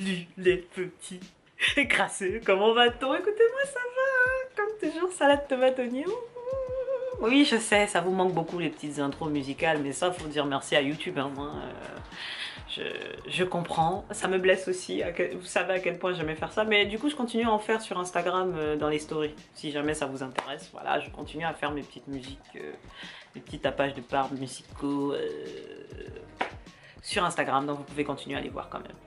Salut les petits crasseux, comment va-t-on? Écoutez-moi, ça va, comme toujours, salade tomate oignon. Oui, je sais, ça vous manque beaucoup les petites intros musicales, mais ça, faut dire merci à YouTube. Hein, moi, je comprends, ça me blesse aussi. Vous savez à quel point j'aimais faire ça, mais du coup, je continue à en faire sur Instagram dans les stories. Si jamais ça vous intéresse, voilà, je continue à faire mes petites musiques, mes petits tapages de barres musicaux sur Instagram, donc vous pouvez continuer à les voir quand même.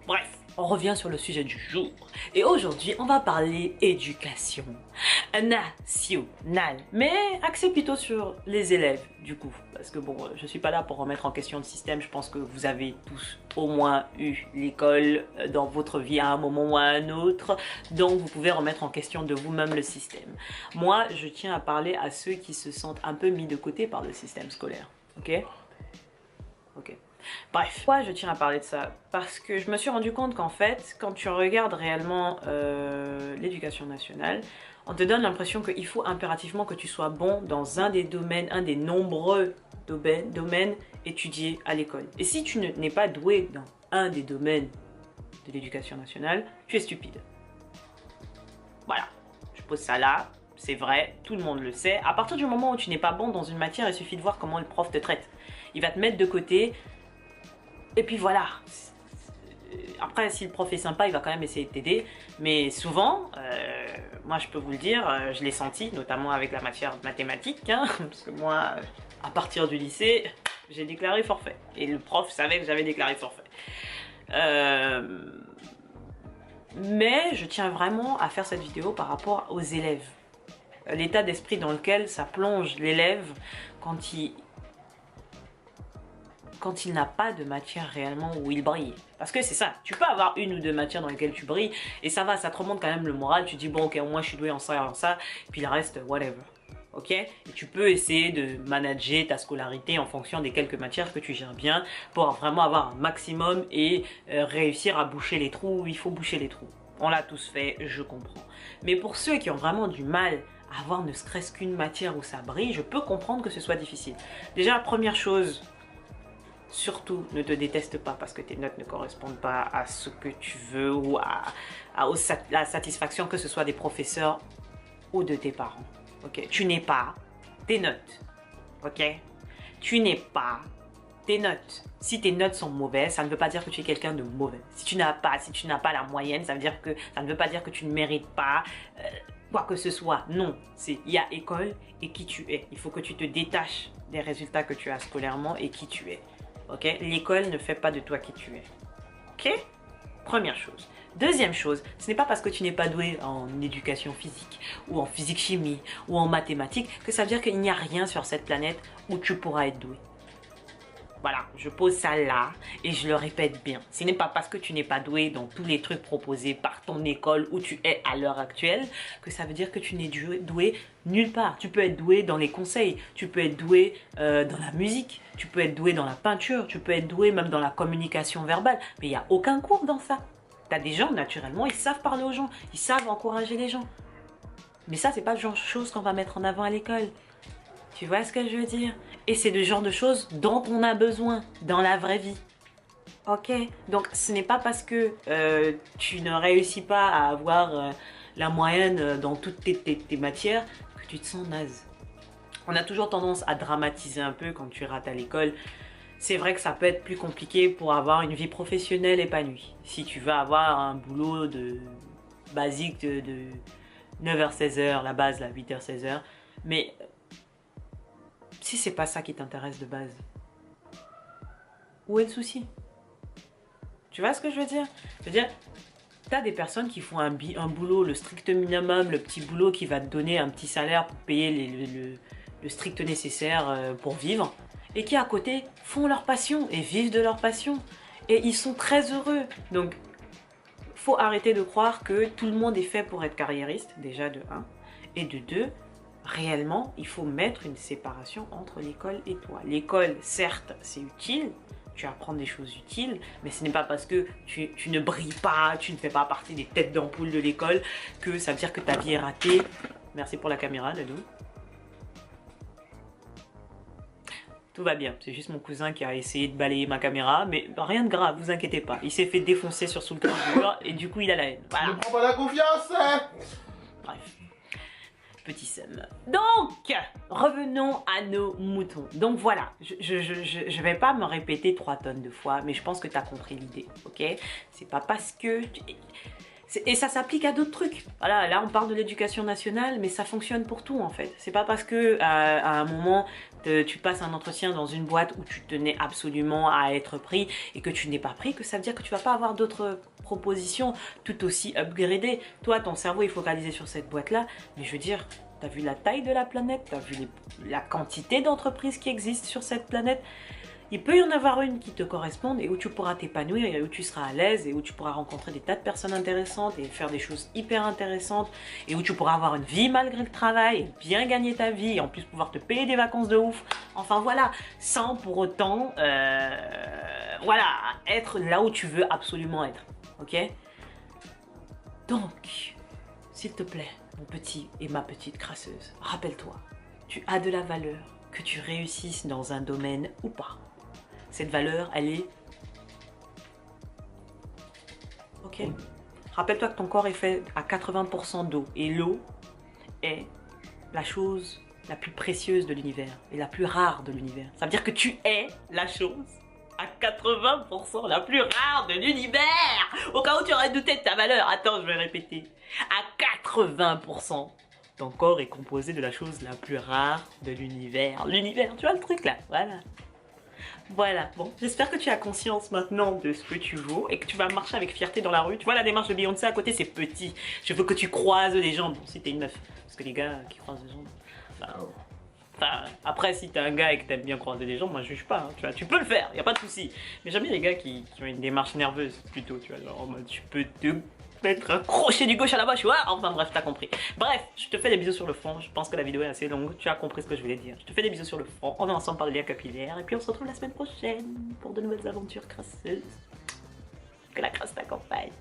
Bref, on revient sur le sujet du jour. Et aujourd'hui, on va parler éducation nationale. Mais axé plutôt sur les élèves, du coup. Parce que bon, je suis pas là pour remettre en question le système. Je pense que vous avez tous au moins eu l'école dans votre vie à un moment ou à un autre. Donc, vous pouvez remettre en question de vous-même le système. Moi, je tiens à parler à ceux qui se sentent un peu mis de côté par le système scolaire. Ok? Ok. Bref, pourquoi je tiens à parler de ça? Parce que je me suis rendu compte qu'en fait, quand tu regardes réellement l'éducation nationale, on te donne l'impression qu'il faut impérativement que tu sois bon dans un des domaines, un des nombreux domaines étudiés à l'école. Et si tu n'es pas doué dans un des domaines de l'éducation nationale, tu es stupide. Voilà, je pose ça là, c'est vrai, tout le monde le sait. À partir du moment où tu n'es pas bon dans une matière, il suffit de voir comment le prof te traite. Il va te mettre de côté. Et puis voilà, après si le prof est sympa, il va quand même essayer de t'aider, mais souvent, moi je peux vous le dire, je l'ai senti, notamment avec la matière mathématique, hein, parce que moi, à partir du lycée, j'ai déclaré forfait, et le prof savait que j'avais déclaré forfait. Mais je tiens vraiment à faire cette vidéo par rapport aux élèves. L'état d'esprit dans lequel ça plonge l'élève quand il n'a pas de matière réellement où il brille. Parce que c'est ça, tu peux avoir une ou deux matières dans lesquelles tu brilles, et ça va, ça te remonte quand même le moral, tu dis bon ok, au moins je suis doué en ça et en ça, et puis le reste, whatever. Ok? Et tu peux essayer de manager ta scolarité en fonction des quelques matières que tu gères bien, pour vraiment avoir un maximum et réussir à boucher les trous où il faut boucher les trous. On l'a tous fait, je comprends. Mais pour ceux qui ont vraiment du mal à avoir ne serait-ce qu'une matière où ça brille, je peux comprendre que ce soit difficile. Déjà, la première chose, surtout, ne te déteste pas parce que tes notes ne correspondent pas à ce que tu veux ou à la satisfaction que ce soit des professeurs ou de tes parents. Ok? Tu n'es pas tes notes. Ok? Tu n'es pas tes notes. Si tes notes sont mauvaises, ça ne veut pas dire que tu es quelqu'un de mauvais. Si tu n'as pas la moyenne, ça ne veut pas dire que tu ne mérites pas quoi que ce soit. Non, il y a école et qui tu es. Il faut que tu te détaches des résultats que tu as scolairement et qui tu es. Ok? L'école ne fait pas de toi qui tu es. Ok? Première chose. Deuxième chose, ce n'est pas parce que tu n'es pas doué en éducation physique, ou en physique-chimie, ou en mathématiques, que ça veut dire qu'il n'y a rien sur cette planète où tu pourras être doué. Voilà, je pose ça là et je le répète bien. Ce n'est pas parce que tu n'es pas doué dans tous les trucs proposés par ton école où tu es à l'heure actuelle que ça veut dire que tu n'es doué nulle part. Tu peux être doué dans les conseils, tu peux être doué dans la musique, tu peux être doué dans la peinture, tu peux être doué même dans la communication verbale. Mais il n'y a aucun cours dans ça. Tu as des gens, naturellement, ils savent parler aux gens, ils savent encourager les gens. Mais ça, c'est pas le genre de choses qu'on va mettre en avant à l'école. Tu vois ce que je veux dire? Et c'est le genre de choses dont on a besoin dans la vraie vie. Ok? Donc ce n'est pas parce que tu ne réussis pas à avoir la moyenne dans toutes tes matières que tu te sens naze. On a toujours tendance à dramatiser un peu quand tu rates à l'école. C'est vrai que ça peut être plus compliqué pour avoir une vie professionnelle épanouie. Si tu veux avoir un boulot basique de 9h-16h, la base, là, 8h-16h. Mais si c'est pas ça qui t'intéresse de base, où est le souci? Tu vois ce que je veux dire? Je veux dire, t'as des personnes qui font un boulot, le strict minimum, le petit boulot qui va te donner un petit salaire pour payer le strict nécessaire pour vivre, et qui à côté font leur passion et vivent de leur passion. Et ils sont très heureux. Donc, faut arrêter de croire que tout le monde est fait pour être carriériste, déjà de 1, et de 2, réellement, il faut mettre une séparation entre l'école et toi. L'école, certes, c'est utile, tu apprends des choses utiles, mais ce n'est pas parce que tu ne brilles pas, tu ne fais pas partie des têtes d'ampoule de l'école, que ça veut dire que ta vie est ratée. Merci pour la caméra, Dadou. Tout va bien, c'est juste mon cousin qui a essayé de balayer ma caméra, mais rien de grave, vous inquiétez pas. Il s'est fait défoncer sur sous le carbure et du coup il a la haine. Voilà. Ne prends pas la confiance, hein. Bref, petit seum. Donc, revenons à nos moutons. Donc voilà, je vais pas me répéter 3 tonnes de fois, mais je pense que tu as compris l'idée, ok? C'est pas parce que... Et ça s'applique à d'autres trucs. Voilà, là on parle de l'éducation nationale, mais ça fonctionne pour tout en fait. C'est pas parce que à un moment tu passes un entretien dans une boîte où tu tenais absolument à être pris et que tu n'es pas pris que ça veut dire que tu vas pas avoir d'autres propositions tout aussi upgradées. Toi, ton cerveau est focalisé sur cette boîte-là, mais je veux dire, t'as vu la taille de la planète, t'as vu la quantité d'entreprises qui existent sur cette planète. Il peut y en avoir une qui te corresponde et où tu pourras t'épanouir et où tu seras à l'aise et où tu pourras rencontrer des tas de personnes intéressantes et faire des choses hyper intéressantes et où tu pourras avoir une vie malgré le travail et bien gagner ta vie et en plus pouvoir te payer des vacances de ouf. Enfin voilà, sans pour autant voilà, être là où tu veux absolument être. Ok? Donc, s'il te plaît, mon petit et ma petite crasseuse, rappelle-toi, tu as de la valeur, que tu réussisses dans un domaine ou pas. Cette valeur, elle est... Ok. Rappelle-toi que ton corps est fait à 80% d'eau. Et l'eau est la chose la plus précieuse de l'univers. Et la plus rare de l'univers. Ça veut dire que tu es la chose à 80% la plus rare de l'univers. Au cas où tu aurais douté de ta valeur. Attends, je vais répéter. À 80%. Ton corps est composé de la chose la plus rare de l'univers. L'univers, tu vois le truc là? Voilà. Voilà, bon, j'espère que tu as conscience maintenant de ce que tu vaux et que tu vas marcher avec fierté dans la rue. Tu vois la démarche de Beyoncé à côté, c'est petit. Je veux que tu croises les gens, bon, si t'es une meuf. Parce que les gars qui croisent les gens... Enfin, après, si t'es un gars et que t'aimes bien croiser les gens, moi je juge pas, hein, tu vois, tu peux le faire, y a pas de souci. Mais j'aime bien les gars qui ont une démarche nerveuse, plutôt, tu vois, genre en mode, tu peux te mettre un crochet du gauche à la bas, tu vois, enfin bref, t'as compris. Bref, je te fais des bisous sur le front, je pense que la vidéo est assez longue, tu as compris ce que je voulais dire. Je te fais des bisous sur le front, on est ensemble par le lien capillaire, et puis on se retrouve la semaine prochaine pour de nouvelles aventures crasseuses. Que la crasse t'accompagne.